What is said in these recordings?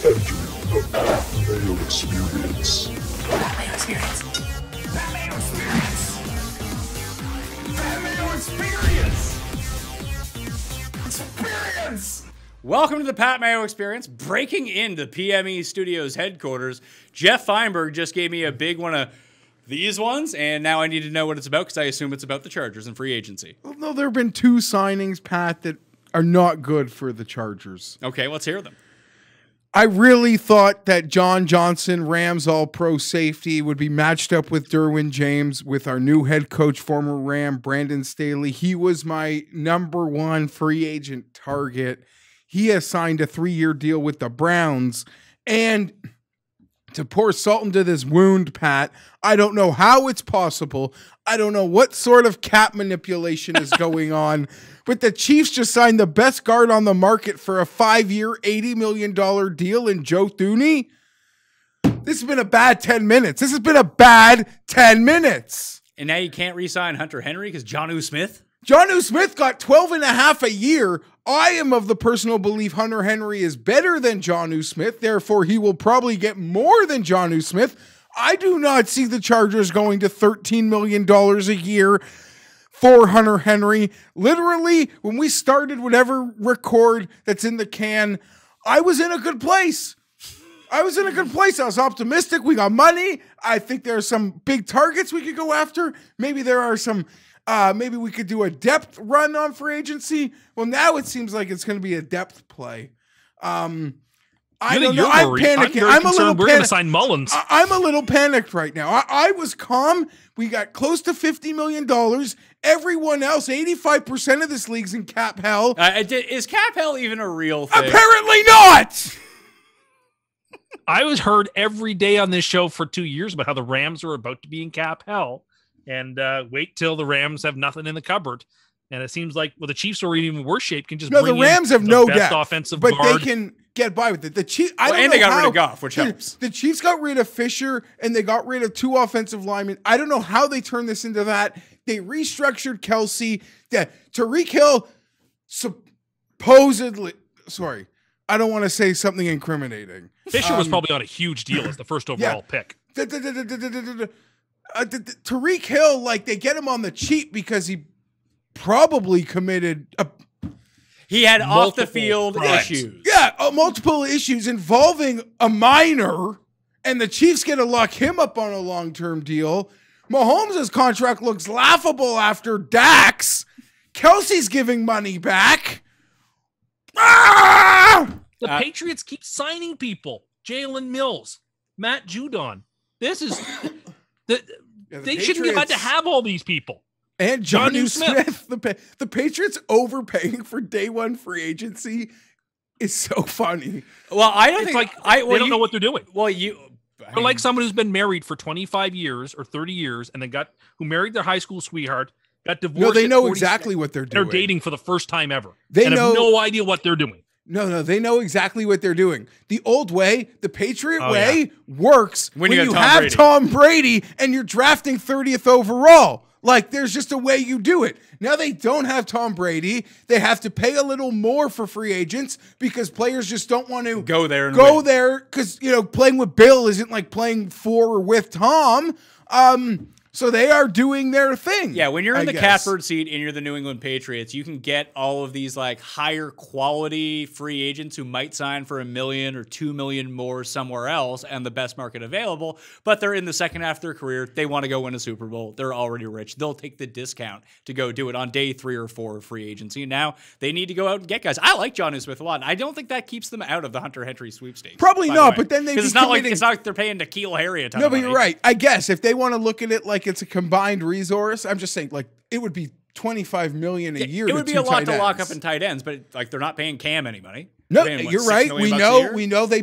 Entering the Mayo Experience. Mayo Experience. Mayo Experience. Mayo Experience. Experience. Welcome to the Pat Mayo Experience. Breaking into PME Studios headquarters, Geoff Fienberg just gave me a big one of these ones, and now I need to know what it's about because I assume it's about the Chargers and free agency. Well, no, there have been two signings, Pat, that are not good for the Chargers. Okay, let's hear them. I really thought that John Johnson, Rams All-Pro safety, would be matched up with Derwin James with our new head coach, former Ram, Brandon Staley. He was my #1 free agent target. He has signed a 3-year deal with the Browns. And to pour salt into this wound, Pat, I don't know how it's possible. I don't know what sort of cap manipulation is going on. But the Chiefs just signed the best guard on the market for a 5-year, $80 million deal in Joe Thuney. This has been a bad 10 minutes. This has been a bad 10 minutes. And now you can't re-sign Hunter Henry because Jonnu Smith? Jonnu Smith got 12.5 a year. I am of the personal belief Hunter Henry is better than Jonnu Smith. Therefore, he will probably get more than Jonnu Smith. I do not see the Chargers going to $13 million a year for Hunter Henry. Literally, when we started whatever record that's in the can, I was in a good place. I was optimistic. We got money. I think there are some big targets we could go after. Maybe there are some, maybe we could do a depth run on free agency. Well, now it seems like it's going to be a depth play. I don't know. I'm panicking. I'm a little We're going to sign Mullins. I'm a little panicked right now. I was calm. We got close to $50 million. Everyone else, 85% of this league's in cap hell. Is cap hell even a real thing? Apparently not. I was heard every day on this show for 2 years about how the Rams are about to be in cap hell. And wait till the Rams have nothing in the cupboard. And it seems like, well, the Chiefs are in even worse shape. Can just the Rams have no depth, offensive but guard. they can get by with it. The Chiefs, and they got rid of Geoff, which helps. The Chiefs got rid of Fisher and they got rid of 2 offensive linemen. I don't know how they turned this into that. They restructured Kelsey. Tyreek Hill supposedly. Sorry, I don't want to say something incriminating. Fisher was probably on a huge deal as the first overall pick. Tyreek Hill, like they get him on the cheap because he probably committed he had off the field issues. Yeah, multiple issues involving a minor, and the Chiefs get to lock him up on a long-term deal. Mahomes' contract looks laughable after Dax. Kelsey's giving money back. The Patriots keep signing people. Jalen Mills, Matt Judon. This is they shouldn't be allowed to have all these people. And Jonnu Smith. The Patriots overpaying for day one free agency is so funny. Well, I don't It's think like they don't know what they're doing. Well, They're like someone who's been married for 25 years or 30 years and then who married their high school sweetheart, got divorced. No, they know 40, exactly what they're doing. They're dating for the first time ever. They have no idea what they're doing. No, they know exactly what they're doing. The old way, the Patriot way, works when you have Tom Brady and you're drafting 30th overall. Like, there's just a way you do it. Now they don't have Tom Brady. They have to pay a little more for free agents because players just don't want to go there because, playing with Bill isn't like playing for or with Tom. So they are doing their thing. Yeah, when you're in the catbird seat and you're the New England Patriots, you can get all of these like higher quality free agents who might sign for $1 million or $2 million more somewhere else and the best market available, but they're in the second half of their career. They want to go win a Super Bowl. They're already rich. They'll take the discount to go do it on day 3 or 4 of free agency. Now they need to go out and get guys. I like Jonnu Smith a lot. And I don't think that keeps them out of the Hunter Henry sweepstakes. Probably not, but then it's not like they're paying N'Keal Harry a ton of money. No, but you're right. I guess if they want to look at it like it's a combined resource, I'm just saying, like, it would be $25 million a year. It would be a lot to lock up in tight ends, but like they're not paying Cam any money. No, you're right. We know they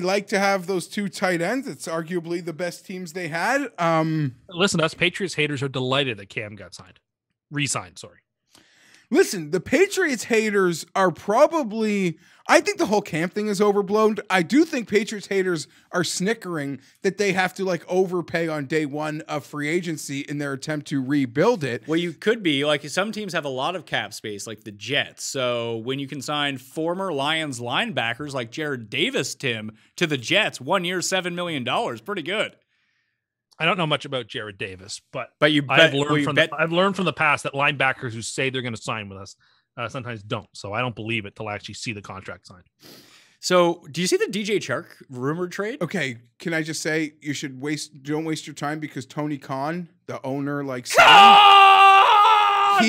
like to have those 2 tight ends. It's arguably the best teams they had. Listen, us Patriots haters are delighted that Cam got re-signed. Sorry. Listen, the Patriots haters are probably, I think the whole Cam thing is overblown. I do think Patriots haters are snickering that they have to like overpay on day one of free agency in their attempt to rebuild it. Well, you could be like some teams have a lot of cap space, like the Jets. So when you can sign former Lions linebackers like Jared Davis, Tim, to the Jets, 1 year, $7 million, pretty good. I don't know much about Jared Davis, but you I've learned from the past that linebackers who say they're going to sign with us sometimes don't. So I don't believe it till I actually see the contract signed. So do you see the DJ Chark rumored trade? Okay, can I just say don't waste your time because Tony Khan, the owner, like he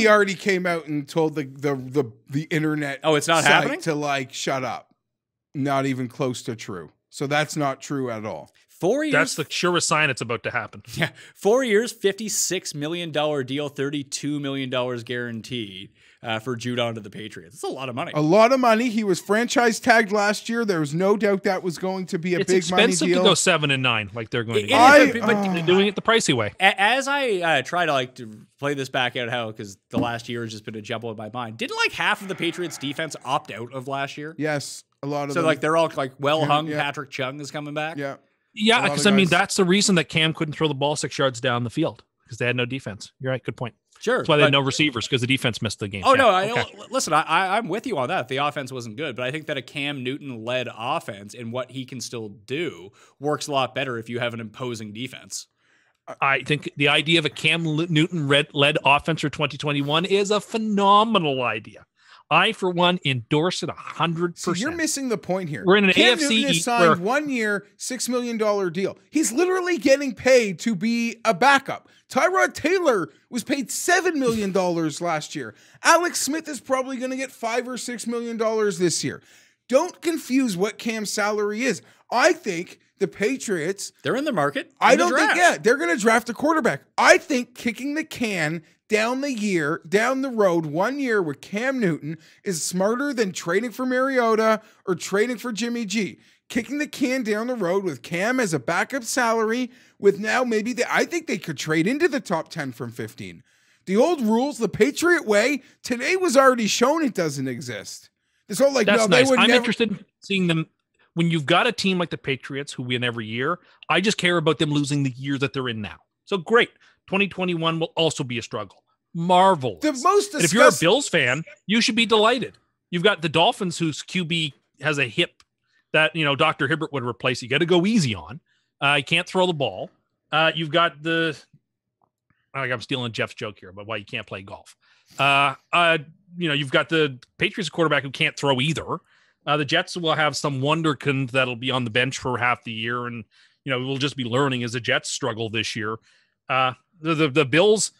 already came out and told the internet it's not site happening to like shut up. Not even close to true. So that's not true at all. 4 years. That's the surest sign it's about to happen. Yeah. 4 years, $56 million deal, $32 million guaranteed for Judon to the Patriots. It's a lot of money. A lot of money. He was franchise tagged last year. There was no doubt that was going to be a big money deal. It's expensive to go 7 and 9 like they're going to. But they're doing it the pricey way. As I try to play this back out, because the last year has just been a jumble in my mind. Didn't like half of the Patriots defense opt out of last year? Yes, a lot of them. So like they're all like well hung. Yeah. Patrick Chung is coming back. Yeah. Yeah, because I mean that's the reason that Cam couldn't throw the ball 6 yards down the field because they had no defense. You're right, good point. Sure, that's why they had no receivers because the defense missed the game. Oh no, listen, I'm with you on that. The offense wasn't good, but I think that a Cam Newton led offense and what he can still do works a lot better if you have an imposing defense. I think the idea of a Cam Newton led offense for 2021 is a phenomenal idea. I, for one, endorse it 100%. So you're missing the point here. We're in an Cam AFC Newton has signed 1 year, $6 million deal. He's literally getting paid to be a backup. Tyrod Taylor was paid $7 million last year. Alex Smith is probably going to get $5 or $6 million this year. Don't confuse what Cam's salary is. I think the Patriots, they're in the market. I don't think, they're going to draft a quarterback. I think kicking the can down the road 1 year with Cam Newton is smarter than trading for Mariota or trading for Jimmy G. Kicking the can down the road with Cam as a backup salary with now I think they could trade into the top 10 from 15. The old rules, the Patriot way, today was already shown it doesn't exist. This whole that's nice. I'm interested in seeing them when you've got a team like the Patriots who win every year. I just care about them losing the year that they're in now. So great. 2021 will also be a struggle. Marvelous. If you're a Bills fan, you should be delighted. You've got the Dolphins whose QB has a hip that, Dr. Hibbert would replace. You got to go easy on. He can't throw the ball. You've got I'm stealing Jeff's joke here, but why you can't play golf. You've got the Patriots quarterback who can't throw either. The Jets will have some wonderkind that'll be on the bench for half the year. And, we'll just be learning as the Jets struggle this year. The Bills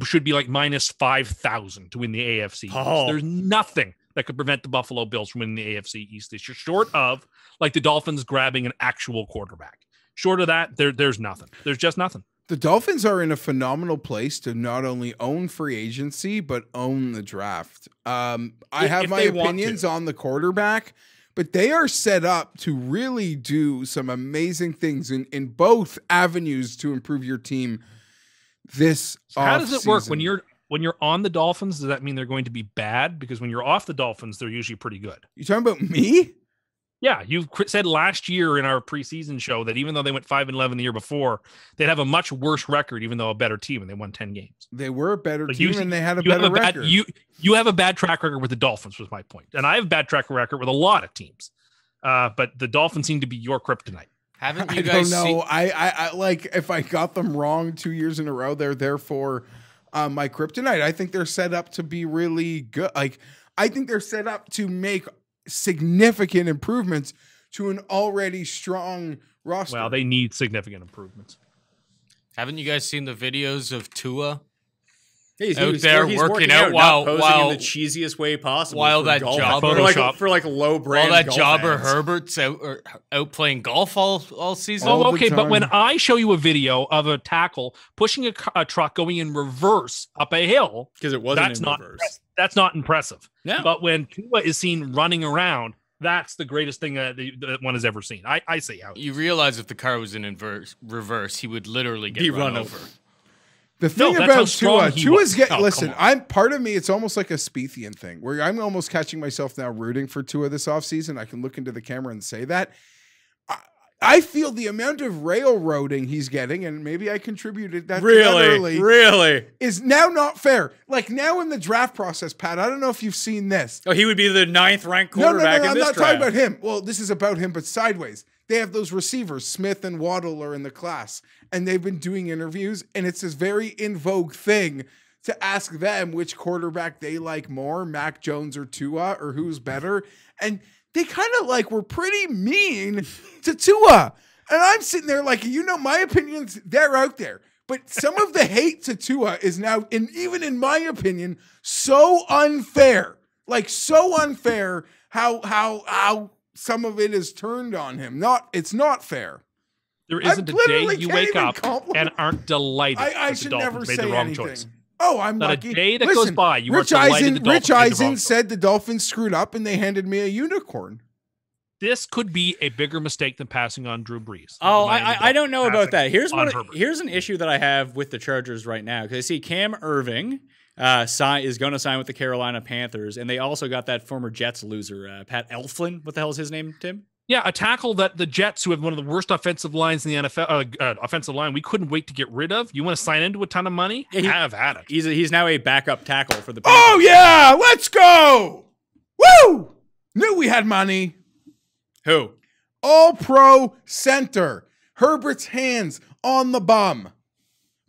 should be like minus 5,000 to win the AFC East. There's nothing that could prevent the Buffalo Bills from winning the AFC East this year, short of like the Dolphins grabbing an actual quarterback. Short of that, there's nothing. There's just nothing. The Dolphins are in a phenomenal place to not only own free agency, but own the draft. I have my opinions on the quarterback, but they are set up to really do some amazing things in both avenues to improve your team this How does it work when you're on the Dolphins? Does that mean they're going to be bad? Because when you're off the Dolphins, they're usually pretty good. You talking about me? Yeah, you said last year in our preseason show that even though they went 5-11 the year before, they'd have a much worse record, even though a better team, and they won 10 games. They were a better team, and they had a better record. You have a bad track record with the Dolphins, was my point. And I have a bad track record with a lot of teams. But the Dolphins seem to be your kryptonite. Haven't you guys I don't know. I like, if I got them wrong 2 years in a row, they're therefore my kryptonite. I think they're set up to be really good. Like, I think they're set up to make significant improvements to an already strong roster. Well, they need significant improvements. Haven't you guys seen the videos of Tua he's working out while posing in the cheesiest way possible? While that jobber for low brand, while that jobber Herbert's out playing golf all season. Oh, okay, but when I show you a video of a tackle pushing a truck going in reverse up a hill, because it wasn't in reverse. That's not impressive. Yeah. But when Tua is seen running around, that's the greatest thing that one has ever seen. I see how you realize if the car was in reverse, he would literally get run over. The thing that's how about strong he Tua's was. getting. Oh, listen, come on. I'm part of me. It's almost like a Spiethian thing where I'm almost catching myself now rooting for Tua this offseason. I can look into the camera and say that. I feel the amount of railroading he's getting, and maybe I contributed that to that early, Really? is now not fair. Like now in the draft process, Pat, I don't know if you've seen this. Oh, he would be the 9th ranked quarterback in I'm this not draft. talking about him. Well, this is about him, but sideways. They have those receivers, Smith and Waddle are in the class, and they've been doing interviews, and it's this very in vogue thing to ask them which quarterback they like more, Mac Jones or Tua, or who's better. And they kind of like were pretty mean to Tua. And I'm sitting there like, my opinions, they're out there. But some of the hate to Tua is now, even in my opinion, so unfair. Like so unfair how some of it is turned on him. It's not fair. There isn't a day literally you can't wake even up compliment- and aren't delighted I that the should Dolphins never made say the wrong anything. choice. Oh, I'm Not lucky. a day that goes by you Rich aren't delighted the Eisen, Dolphins Rich made the wrong Eisen choice. said the Dolphins screwed up and they handed me a unicorn. This could be a bigger mistake than passing on Drew Brees. Oh, The Miami I don't know about that. Dolphins passing on Herbert. Here's an issue that I have with the Chargers right now because I see Cam Irving is going to sign with the Carolina Panthers, and they also got that former Jets loser, Pat Elflin. What the hell is his name, Tim? Yeah, a tackle that the Jets, who have one of the worst offensive lines in the NFL, offensive line, we couldn't wait to get rid of. You want to sign into a ton of money? Yeah, Have at it. He's now a backup tackle for the Panthers. Oh, yeah. Let's go. Woo. Knew we had money. Who? All-pro center. Herbert's hands on the bum.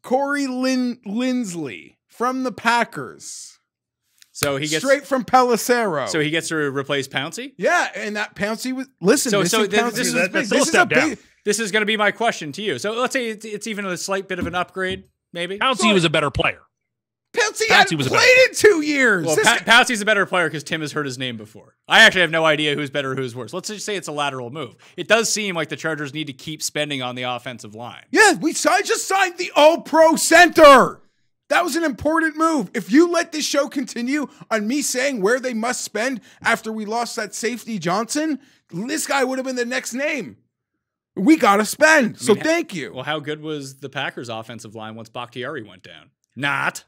Corey Linsley from the Packers. So he gets straight from Pelicero. So he gets to replace Pouncey? Yeah, and that Pouncey was listen. So Pouncey this is was big. that's still a This is step down. big. This is going to be my question to you. So let's say it's even a slight bit of an upgrade, maybe. Pouncey was a better player. Pouncey Pouncey hadn't was a played in 2 years. Well, This guy- Pouncey's a better player because Tim has heard his name before. I actually have no idea who's better, who's worse. Let's just say it's a lateral move. It does seem like the Chargers need to keep spending on the offensive line. Yeah, just signed the All-Pro center. That was an important move. If you let this show continue on me saying where they must spend after we lost that safety Johnson, this guy would have been the next name. We got to spend. So thank you. Well, how good was the Packers' offensive line once Bakhtiari went down? Not.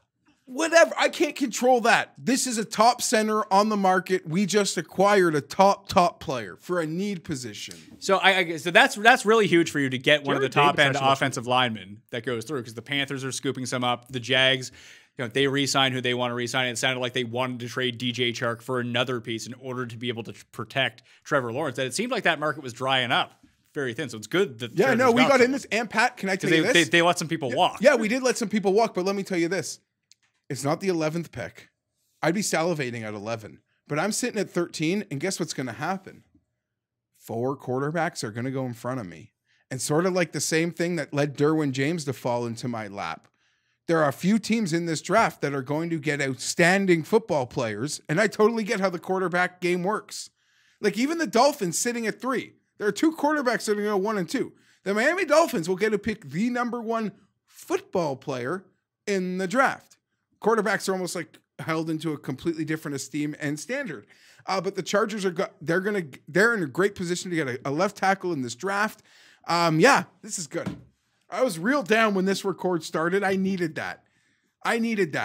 Whatever. I can't control that. This is a top center on the market. We just acquired a top player for a need position. So so that's really huge for you to get one of the Jared top Davis end actually looks offensive linemen that goes through because the Panthers are scooping some up. The Jags, they re-sign who they want to re-sign. It sounded like they wanted to trade DJ Chark for another piece in order to be able to protect Trevor Lawrence. That it seemed like that market was drying up very thin. So it's good that Yeah, no, we got in someone. this. And Pat, can I tell you Because this? they let some people walk. Yeah, we did let some people walk, but let me tell you this. It's not the 11th pick. I'd be salivating at 11, but I'm sitting at 13, and guess what's going to happen? 4 quarterbacks are going to go in front of me. And sort of like the same thing that led Derwin James to fall into my lap. There are a few teams in this draft that are going to get outstanding football players, and I totally get how the quarterback game works. Like even the Dolphins sitting at 3. There are 2 quarterbacks that are going to go 1 and 2. The Miami Dolphins will get to pick the number 1 football player in the draft. Quarterbacks are almost like held into a completely different esteem and standard. But the Chargers they're in a great position to get a left tackle in this draft. Yeah, this is good. I was real down when this record started. I needed that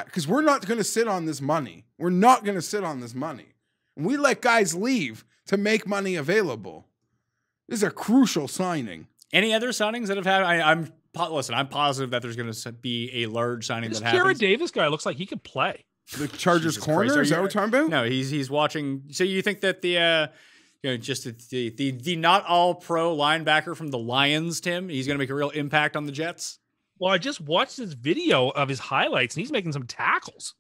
because we're not going to sit on this money. We're not going to sit on this money. And we let guys leave to make money available. This is a crucial signing. Any other signings that have happened? I'm positive that there's going to be a large signing This that happens. Jared Davis guy looks like he could play. The Chargers Jesus corner, Christ, are is that you- what we're talking about? No, he's watching. So you think that just the not all pro linebacker from the Lions, Tim, he's going to make a real impact on the Jets? Well, I just watched this video of his highlights, and he's making some tackles.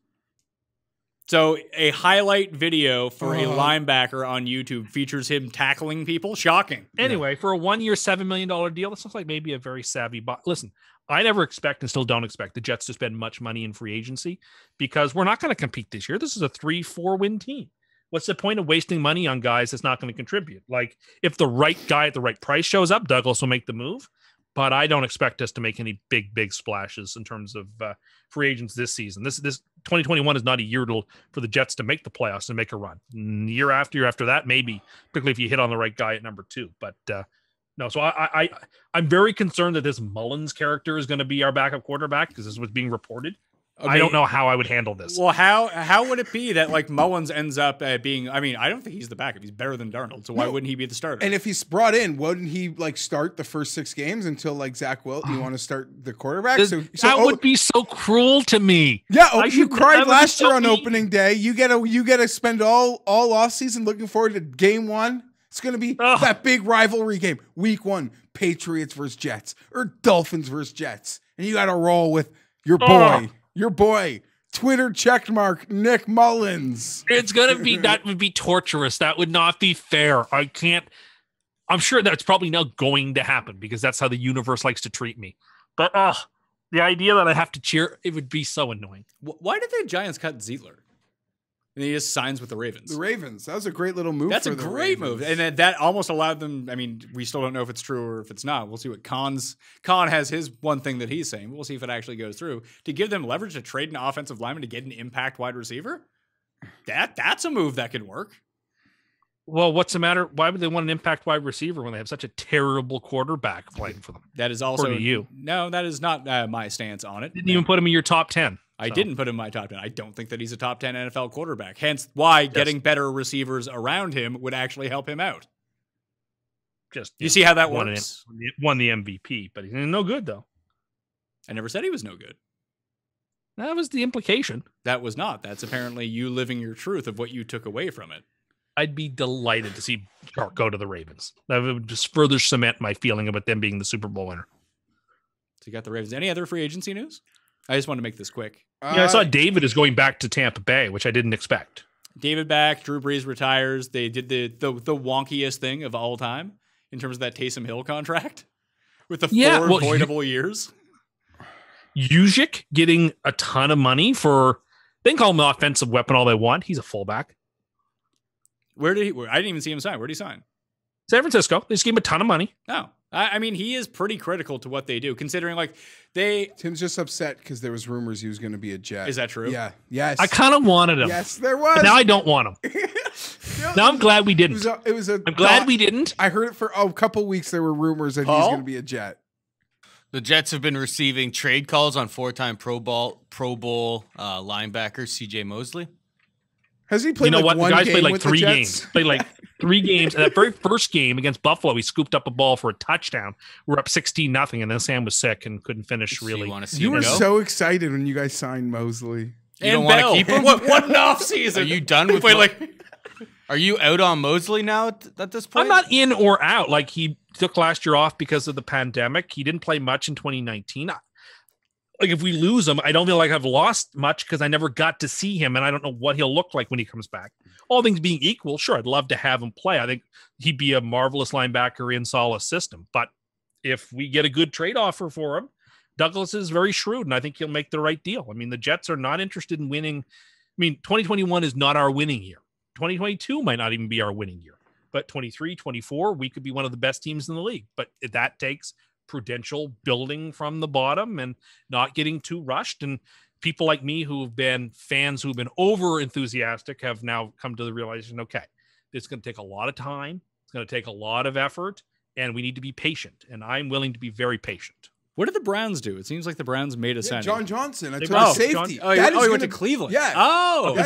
So a highlight video for a linebacker on YouTube features him tackling people. Shocking. Anyway, for a 1-year, $7 million deal, this looks like maybe a very savvy buy. Listen, I never expect and still don't expect the Jets to spend much money in free agency because we're not going to compete this year. This is a 3-4 win team. What's the point of wasting money on guys that's not going to contribute? Like, if the right guy at the right price shows up, Douglas will make the move. But I don't expect us to make any big splashes in terms of free agents this season. This 2021 is not a year for the Jets to make the playoffs and make a run. Year after that, maybe, particularly if you hit on the right guy at number 2. But No, so I'm very concerned that this Mullins character is going to be our backup quarterback because this was being reported. I don't know how I would handle this. Well, how would it be that like Mullins ends up being? I mean, I don't think he's the backup. He's better than Darnold, so why wouldn't he be the starter? And if he's brought in, wouldn't he like start the first 6 games until like Zach Wilson? You want to start the quarterback? That would be so cruel to me. Yeah, you cried last year on opening day. You gotta spend all off season looking forward to game 1. It's gonna be that big rivalry game, week 1, Patriots versus Jets or Dolphins versus Jets, and you gotta roll with your boy. Your boy, Twitter checkmark, Nick Mullins. It's going to be, that would be torturous. That would not be fair. I'm sure that's probably not going to happen because that's how the universe likes to treat me. But the idea that I have to cheer, it would be so annoying. Why did the Giants cut Zietler? And he just signs with the Ravens. The Ravens. That was a great little move. That's a great move. And that almost allowed them. I mean, we still don't know if it's true or if it's not. We'll see what Khan has his one thing that he's saying. We'll see if it actually goes through. To give them leverage to trade an offensive lineman to get an impact wide receiver? That's a move that could work. Well, what's the matter? Why would they want an impact wide receiver when they have such a terrible quarterback playing for them? That is also you. No, that is not my stance on it. Didn't even put him in your top 10. I didn't put him in my top 10. I don't think that he's a top 10 NFL quarterback. Hence why getting better receivers around him would actually help him out. You see how that works? Won the MVP, but he's no good, though. I never said he was no good. That was the implication. That was not. That's apparently you living your truth of what you took away from it. I'd be delighted to see Chark go to the Ravens. That would just further cement my feeling about them being the Super Bowl winner. So you got the Ravens. Any other free agency news? I just want to make this quick. I saw David is going back to Tampa Bay, which I didn't expect. David back, Drew Brees retires. They did the wonkiest thing of all time in terms of that Taysom Hill contract with the 4 voidable years. Juszczyk getting a ton of money for, they can call him an offensive weapon all they want. He's a fullback. I didn't even see him sign. Where did he sign? San Francisco. They just gave him a ton of money. No. I mean, he is pretty critical to what they do, considering like Tim's just upset because there was rumors he was going to be a Jet. Is that true? Yeah. Yes. I kind of wanted him. Yes, there was. But now I don't want him. Now I'm glad we didn't. I'm glad we didn't. I heard it for a couple weeks. There were rumors that he's going to be a Jet. The Jets have been receiving trade calls on 4-time Pro Bowl linebacker CJ Mosley. Has he played? You know what? The guy's played like 3 Jets? games. Played like 3 games. And that very first game against Buffalo, he scooped up a ball for a touchdown. We're up 16-0, and then Sam was sick and couldn't finish. Really, you were so excited when you guys signed Mosley. You don't want to keep him? What an off season? Are you done with? Are you out on Mosley now at this point? I'm not in or out. Like, he took last year off because of the pandemic. He didn't play much in 2019. Like, if we lose him, I don't feel like I've lost much because I never got to see him, and I don't know what he'll look like when he comes back. All things being equal, sure, I'd love to have him play. I think he'd be a marvelous linebacker in Saleh's system. But if we get a good trade offer for him, Douglas is very shrewd, and I think he'll make the right deal. I mean, the Jets are not interested in winning. I mean, 2021 is not our winning year. 2022 might not even be our winning year. But 23, 24, we could be one of the best teams in the league. But that takes prudential building from the bottom and not getting too rushed. And people like me who've been fans who've been over enthusiastic have now come to the realization, okay, it's going to take a lot of time. It's going to take a lot of effort, and we need to be patient. And I'm willing to be very patient. What did the Browns do? It seems like the Browns made a signing. John Johnson. I took a safety. He went to Cleveland. Yeah. Oh, a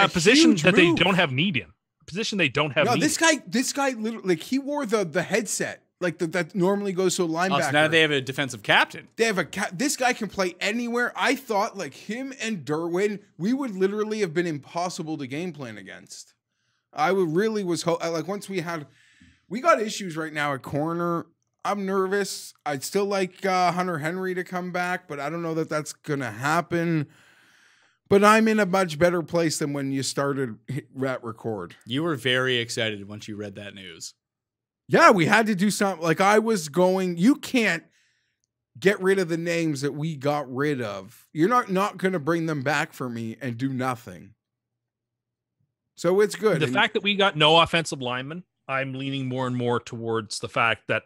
position that they don't have need in. A position they don't have. No, need. this guy literally, like, he wore the headset. Like that normally goes to a linebacker. So now they have a defensive captain. They have this guy can play anywhere. I thought like him and Derwin, we would literally have been impossible to game plan against. I was like once we got issues right now at corner. I'm nervous. I'd still like Hunter Henry to come back, but I don't know that that's gonna happen. But I'm in a much better place than when you started at record. You were very excited once you read that news. Yeah, we had to do something. Like you can't get rid of the names that we got rid of. You're not going to bring them back for me and do nothing. So it's good. The fact that we got no offensive linemen, I'm leaning more and more towards the fact that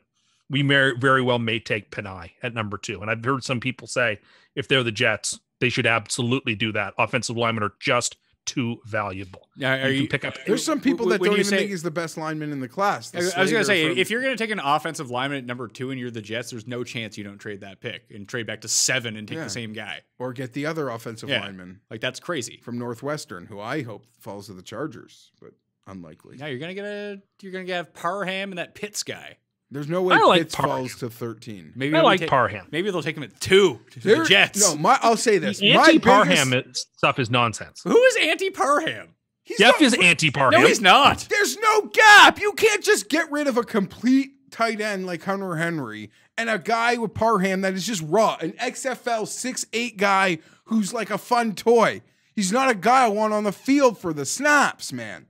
we very well may take Panay at number 2. And I've heard some people say if they're the Jets, they should absolutely do that. Offensive linemen are just too valuable. Are You you can pick up. There's some people that when don't you even say- think he's the best lineman in the class. The I was going Slater to say, from- if you're going to take an offensive lineman at number 2 and you're the Jets, there's no chance you don't trade that pick and trade back to 7 and take Yeah. the same guy. or get the other offensive Yeah. lineman Like, that's crazy. from Northwestern, who I hope falls to the Chargers, but unlikely. Now you're going to have Parham and that Pitts guy. There's no way I like Pitts Parham. falls to 13. Maybe I they'll like take- Parham. Maybe they'll take him at 2 to the There- Jets. No, I'll say this. My Anti-Parham biggest- stuff is nonsense. Who is Parham? he's Jeff not- is anti-Parham. No, he's not. There's no gap. You can't just get rid of a complete tight end like Hunter Henry and a guy with Parham that is just raw, an XFL 6'8" guy who's like a fun toy. He's not a guy I want on the field for the snaps, man.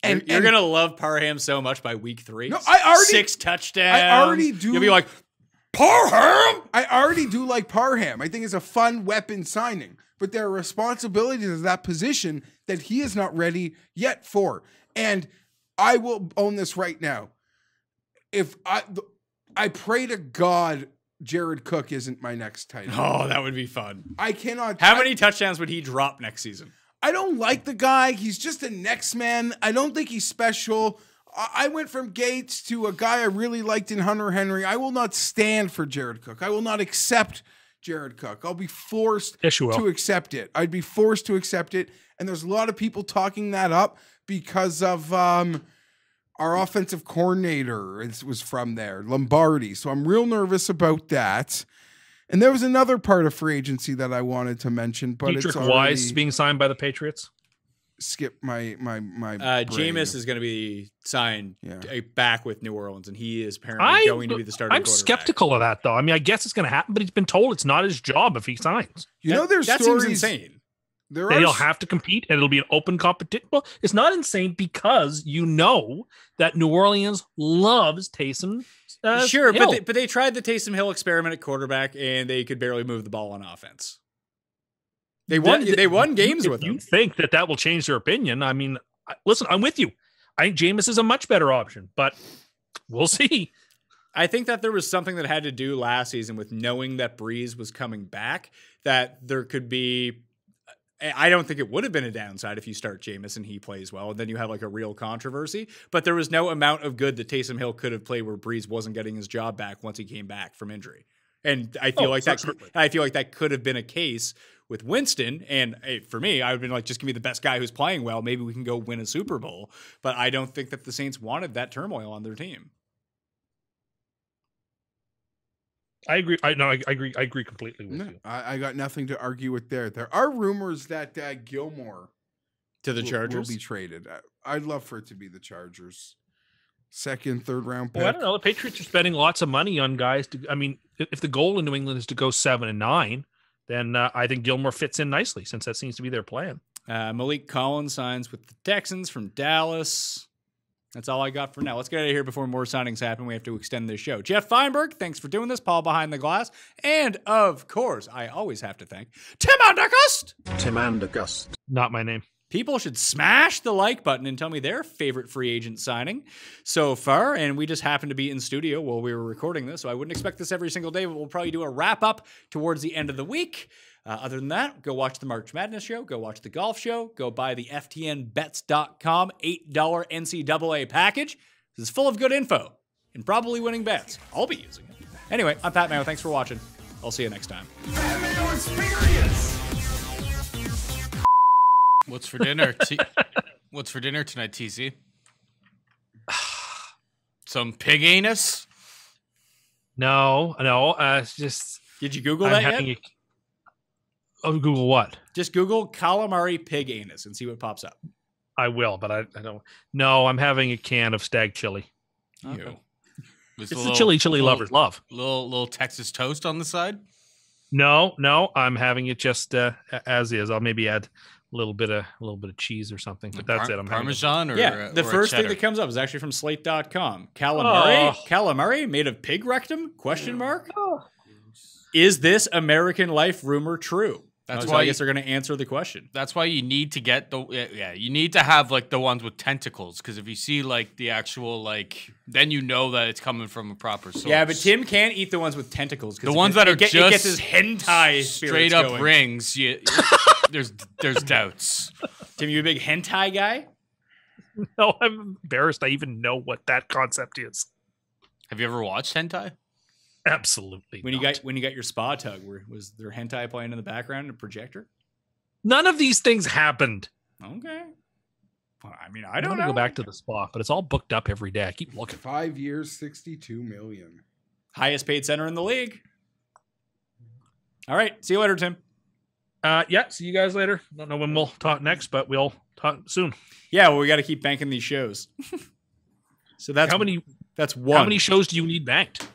And You're going to love Parham so much by week 3. No, I already- 6 touchdowns. I already do- You'll be like, Parham? I already do like Parham. I think it's a fun weapon signing, but there are responsibilities of that position that he is not ready yet for. And I will own this right now. If I pray to God, Jared Cook isn't my next tight end. Oh, that would be fun. I cannot. How many touchdowns would he drop next season? I don't like the guy. He's just a next man. I don't think he's special. I went from Gates to a guy I really liked in Hunter Henry. I will not stand for Jared Cook. I will not accept Jared Cook. I'll be forced Yes, you will. to accept it. I'd be forced to accept it. And there's a lot of people talking that up because of our offensive coordinator was from there, Lombardi. So I'm real nervous about that. And there was another part of free agency that I wanted to mention, but Dietrich it's Wise already being signed by the Patriots. skip my brain. Jameis is going to be signed Yeah. back with New Orleans, and he is apparently going to be the starting I'm quarterback. skeptical of that, though. I mean, I guess it's going to happen, but he's been told it's not his job if he signs. You know, there's that stories. seems insane. There That are he'll have to compete, and it'll be an open competition. Well, it's not insane because you know that New Orleans loves Taysom. Sure, Hill. but they tried the Taysom Hill experiment at quarterback, and they could barely move the ball on offense. They won games with You him. think that will change their opinion? I mean, listen, I'm with you. I think Jameis is a much better option, but we'll see. I think that there was something that had to do last season with knowing that Breeze was coming back, that there could be. I don't think it would have been a downside if you start Jameis and he plays well, and then you have like a real controversy. But there was no amount of good that Taysom Hill could have played where Breeze wasn't getting his job back once he came back from injury. And I feel like that could have been a case with Winston. And hey, for me, I would have been like, just give me the best guy who's playing well. Maybe we can go win a Super Bowl. But I don't think that the Saints wanted that turmoil on their team. I agree. I agree completely with you. I got nothing to argue with there. There are rumors that Gilmore To the Chargers? will be traded. I'd love for it to be the Chargers. Second, third round pick. Well, I don't know. The Patriots are spending lots of money on guys. I mean, if the goal in New England is to go 7-9, then I think Gilmore fits in nicely since that seems to be their plan. Malik Collins signs with the Texans from Dallas. That's all I got for now. Let's get out of here before more signings happen. We have to extend this show. Geoff Fienberg, thanks for doing this. Paul behind the glass. And, of course, I always have to thank Tim Andergust. Tim Andergust. Not my name. People should smash the like button and tell me their favorite free agent signing so far. And we just happened to be in studio while we were recording this, so I wouldn't expect this every single day, but we'll probably do a wrap-up towards the end of the week. Other than that, go watch the March Madness show, go watch the golf show, go buy the FTNBets.com $8 NCAA package. This is full of good info and probably winning bets. I'll be using it. Anyway, I'm Pat Mayo. Thanks for watching. I'll see you next time. Pat Mayo Experience. What's for dinner? What's for dinner tonight, TC? Some pig anus? No. It's just Did you Google I'm that having yet? Google what? Just Google calamari pig anus and see what pops up. I will, but I don't. No, I'm having a can of stag chili. Okay. It's the chili lovers love. Little Texas toast on the side. No, I'm having it just as is. I'll maybe add a little bit of cheese or something, but that's it. I'm having it. Parmesan or The or first thing cheddar? that comes up is actually from slate.com. Calamari made of pig rectum? Question mark. Is this American life rumor true? That's So why I guess they're going to answer the question. That's why you need to get you need to have like the ones with tentacles, because if you see like the actual then you know that it's coming from a proper source. Yeah, but Tim can't eat the ones with tentacles. The ones that are it gets just his hentai straight up going. rings, there's doubts. Tim, you a big hentai guy? No, I'm embarrassed I even know what that concept is. Have you ever watched hentai? Absolutely When not. you got your spa tug, was there hentai playing in the background, a projector? None of these things happened. Okay. Well, I mean, I I'm don't gonna know. go back to the spa, but it's all booked up every day. I keep looking. 5 years, 62 million. Highest paid center in the league. All right. See you later, Tim. Yeah, see you guys later. Don't know when we'll talk next, but we'll talk soon. Yeah, well, we got to keep banking these shows. So that's That's one. How many shows do you need banked?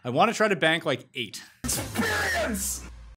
I want to try to bank like 8. Experience!